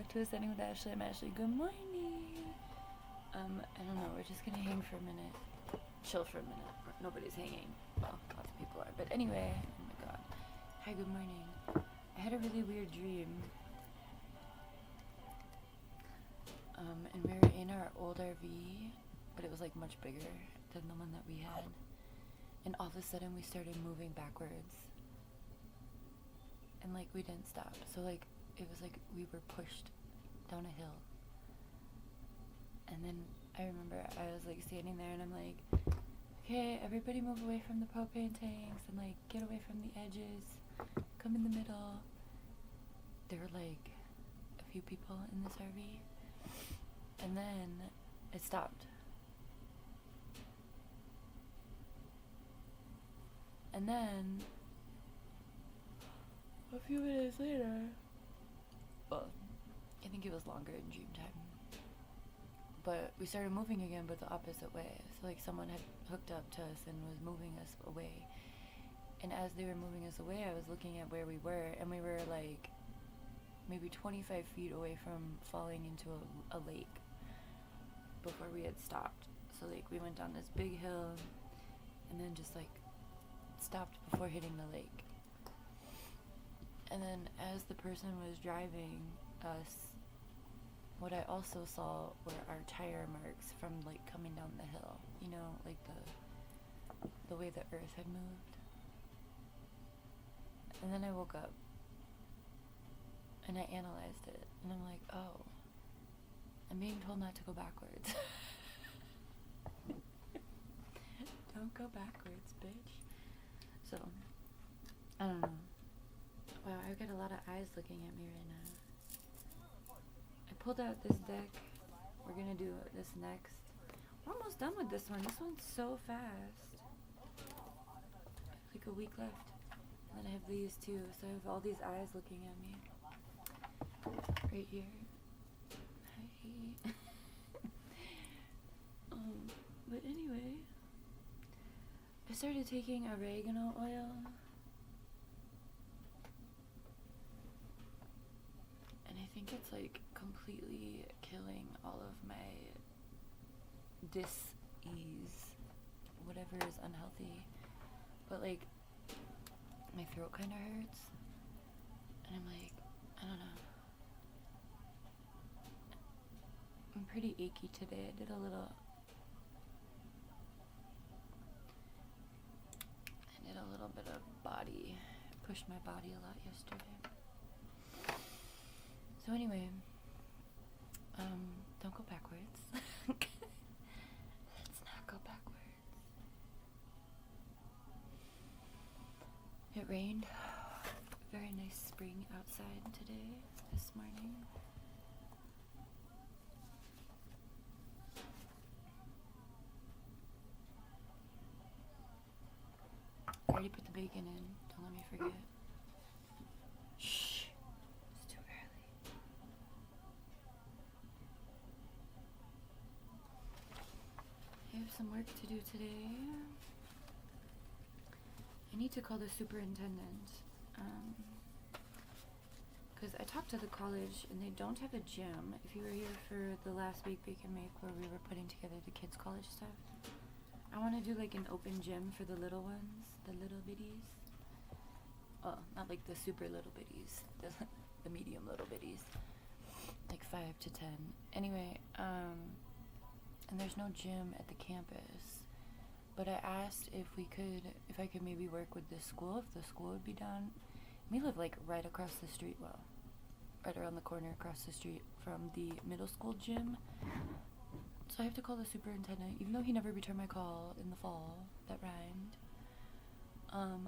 to Ascending with Ashley. I'm Ashley. Good morning. I don't know. We're just gonna hang for a minute, chill for a minute. Nobody's hanging. Well, lots of people are. But anyway, oh my god. Hi. Good morning. I had a really weird dream. And we were in our old RV, but it was like much bigger than the one that we had. And all of a sudden, we started moving backwards. And like we didn't stop. So like it was like we were pushed down a hill. And then I remember I was like standing there and I'm like, okay, everybody move away from the propane tanks and like get away from the edges. Come in the middle. There were like a few people in this RV. And then it stopped. And then a few minutes later, well, I think it was longer in dream time, but we started moving again, but the opposite way. So like someone had hooked up to us and was moving us away. And as they were moving us away, I was looking at where we were, and we were like maybe 25 feet away from falling into a lake before we had stopped. So like we went down this big hill and then just like stopped before hitting the lake. And then as the person was driving us, what I also saw were our tire marks from like coming down the hill, you know, like the way the earth had moved. And then I woke up and I analyzed it and I'm like, oh, I'm being told not to go backwards. Don't go backwards, bitch. So, I don't know. Wow, I've got a lot of eyes looking at me right now. I pulled out this deck. We're gonna do this next. We're almost done with this one. This one's so fast. Like a week left. And then I have these too. So I have all these eyes looking at me. Right here. Hi. But anyway, I started taking oregano oil. And I think it's like completely killing all of my dis-ease, whatever is unhealthy. But like, my throat kind of hurts. And I'm like, I don't know. I'm pretty achy today. I did a little bit of body. I pushed my body a lot yesterday. So anyway, don't go backwards. Let's not go backwards. It rained. Very nice spring outside today, this morning. I already put the bacon in. Don't let me forget. Shh. It's too early. I have some work to do today. I need to call the superintendent. Because I talked to the college and they don't have a gym. If you were here for the last week Bacon Make where we were putting together the kids' college stuff, I want to do like an open gym for the little ones, the little bitties. Oh, not like the super little bitties, the medium little bitties, like 5 to 10. Anyway, and there's no gym at the campus. But I asked if I could maybe work with this school, if the school would be down. We live like right across the street, well, right around the corner across the street from the middle school gym. So I have to call the superintendent, even though he never returned my call in the fall. That rhymed. I'm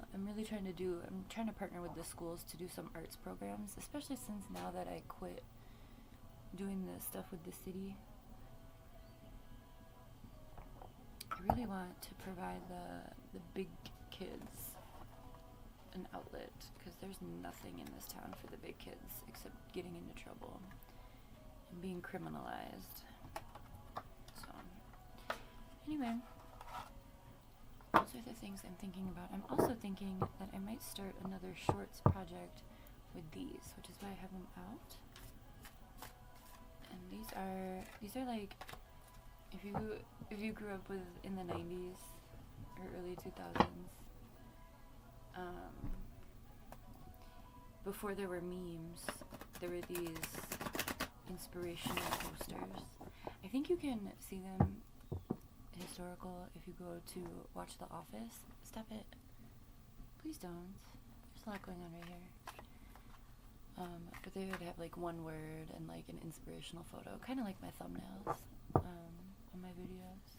trying to partner with the schools to do some arts programs, especially since now that I quit doing the stuff with the city. I really want to provide the big kids an outlet, because there's nothing in this town for the big kids except getting into trouble and being criminalized. So, anyway, those are the things I'm thinking about. I'm also thinking that I might start another shorts project with these, which is why I have them out. These are like, if you grew up with in the 90s or early 2000s, before there were memes, there were these inspirational posters. I think you can see them historical if you go to watch The Office. Stop it. Please don't. There's a lot going on right here. But they would have like one word and like an inspirational photo, kind of like my thumbnails on my videos.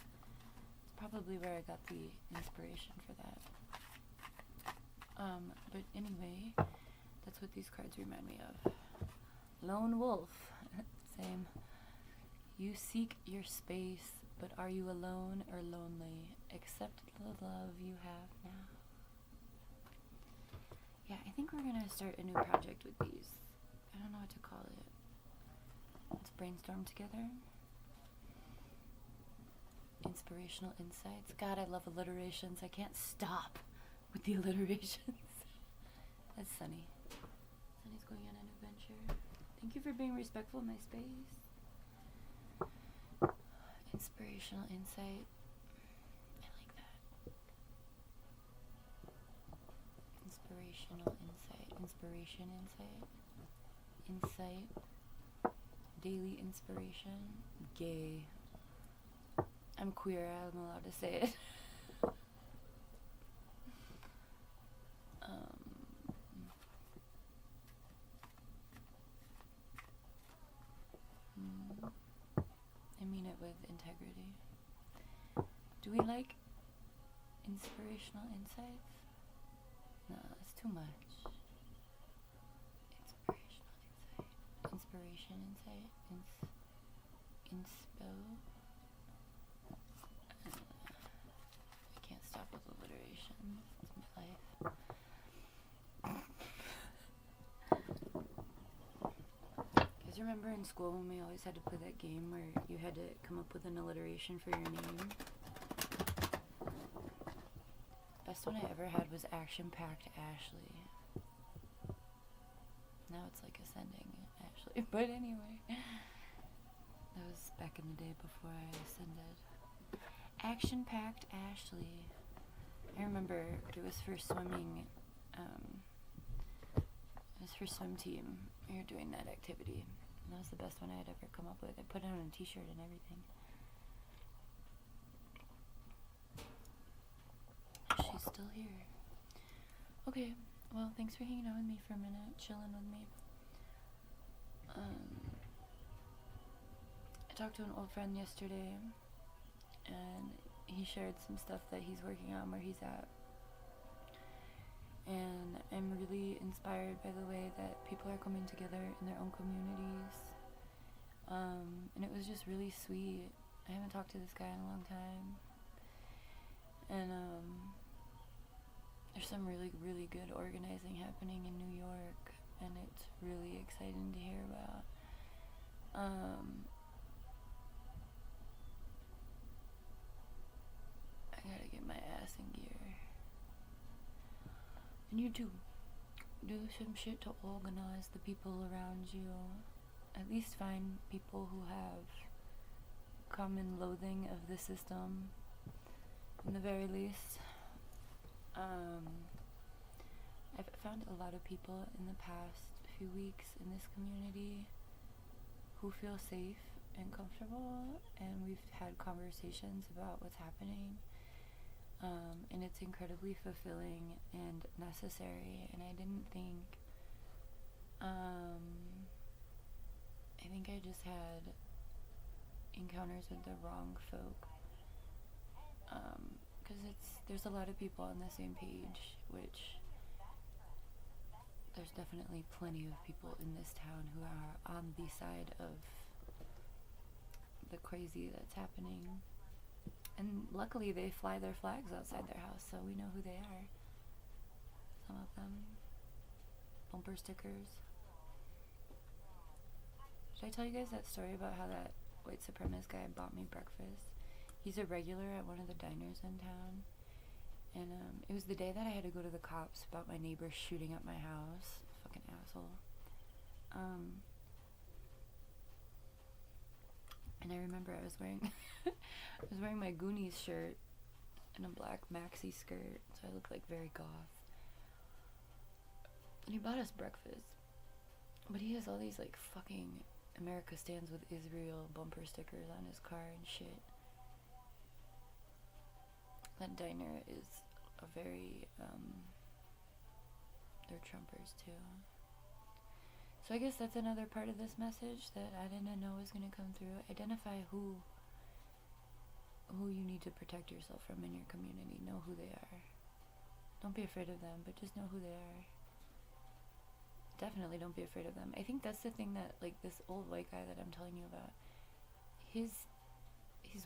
It's probably where I got the inspiration for that. But anyway, that's what these cards remind me of. Lone wolf. Same. You seek your space, but are you alone or lonely? Accept the love you have now. Yeah, I think we're gonna start a new project with these. I don't know what to call it. Let's brainstorm together. Inspirational insights. God, I love alliterations. I can't stop with the alliterations. That's Sunny. Sunny's going on an adventure. Thank you for being respectful of my space. Inspirational insight. I like that. Inspirational insight. Inspiration insight. Insight. Daily inspiration. Gay. I'm queer, I'm allowed to say it. I mean it with integrity. Do we like inspirational insights? No, that's too much. Inspiration insight. Inspo. I can't stop with alliteration. It's my life. Guys, remember in school when we always had to play that game where you had to come up with an alliteration for your name? Best one I ever had was Action-Packed Ashley. Now it's like ascending Ashley. But anyway, that was back in the day before I ascended. Action-Packed Ashley. I remember it was for swimming. It was for swim team. We were doing that activity. And that was the best one I had ever come up with. I put it on a t-shirt and everything. She's still here. Okay, well, thanks for hanging out with me for a minute, chilling with me. I talked to an old friend yesterday, and he shared some stuff that he's working on where he's at. And I'm really inspired by the way that people are coming together in their own communities. And it was just really sweet. I haven't talked to this guy in a long time. And there's some really, really good organizing happening in New York, and it's really exciting to hear about. I gotta get my ass in gear. And you too. Do some shit to organize the people around you. At least find people who have common loathing of the system, in the very least. I've found a lot of people in the past few weeks in this community who feel safe and comfortable, and we've had conversations about what's happening, and it's incredibly fulfilling and necessary. And I didn't think, I think I just had encounters with the wrong folk, because there's a lot of people on the same page, which there's definitely plenty of people in this town who are on the side of the crazy that's happening. And luckily they fly their flags outside their house, so we know who they are. Some of them. Bumper stickers. Should I tell you guys that story about how that white supremacist guy bought me breakfast? He's a regular at one of the diners in town. And it was the day that I had to go to the cops about my neighbor shooting up my house. Fucking asshole. And I remember I was wearing I was wearing my Goonies shirt and a black maxi skirt, so I looked like very goth. And he bought us breakfast. But he has all these like fucking America Stands with Israel bumper stickers on his car and shit. That diner is a very, they're Trumpers too. So I guess that's another part of this message that I didn't know was going to come through. Identify who you need to protect yourself from in your community. Know who they are. Don't be afraid of them, but just know who they are. Definitely don't be afraid of them. I think that's the thing that, like, this old white guy that I'm telling you about, his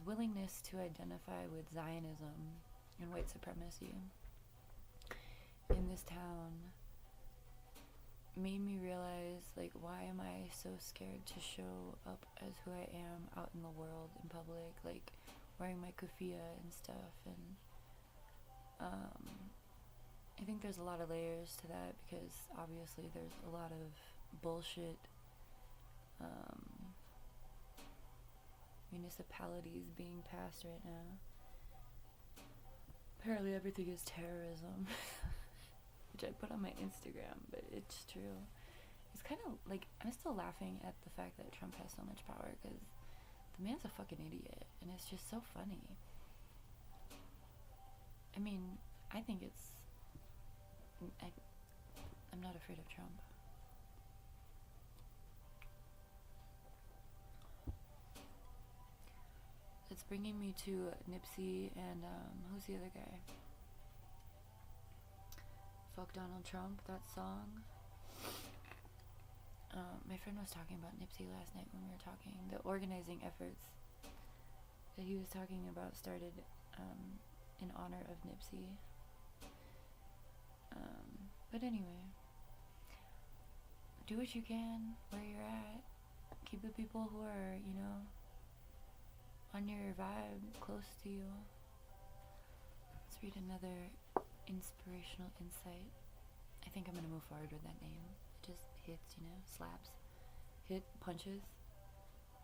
willingness to identify with Zionism and white supremacy in this town made me realize, like, why am I so scared to show up as who I am out in the world, in public, like, wearing my kufiya and stuff. And I think there's a lot of layers to that, because obviously there's a lot of bullshit municipalities being passed right now. Apparently everything is terrorism, which I put on my Instagram, but it's true. It's kind of like, I'm still laughing at the fact that Trump has so much power, because the man's a fucking idiot, and it's just so funny. I mean, I think I'm not afraid of Trump. It's bringing me to Nipsey and, who's the other guy? Fuck Donald Trump, that song. My friend was talking about Nipsey last night when we were talking. The organizing efforts that he was talking about started in honor of Nipsey. But anyway, do what you can where you're at. Keep the people who are, on your vibe close to you. Let's read another inspirational insight. I think I'm gonna move forward with that name. It just hits, slaps. Hit, punches,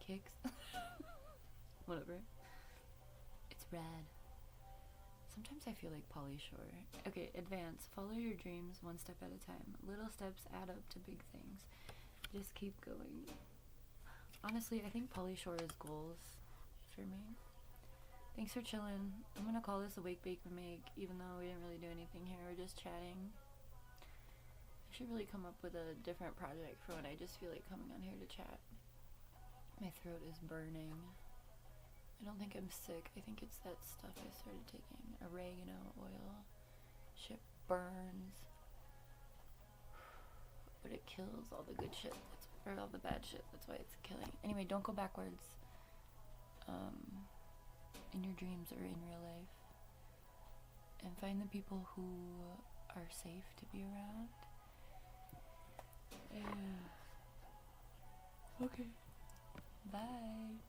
kicks. Whatever. It's rad. Sometimes I feel like Pauly Shore. Okay, advance. Follow your dreams one step at a time. Little steps add up to big things. Just keep going. Honestly, I think Pauly Shore is goals for me. Thanks for chilling. I'm gonna call this a Wake Bake Remake, even though we didn't really do anything here. We're just chatting. I should really come up with a different project for when I just feel like coming on here to chat. My throat is burning. I don't think I'm sick. I think it's that stuff I started taking. Oregano oil. Shit burns. But it kills all the good shit. Or all the bad shit. That's why it's killing. Anyway, don't go backwards. In your dreams or in real life. And find the people who are safe to be around. Yeah. Okay. Bye.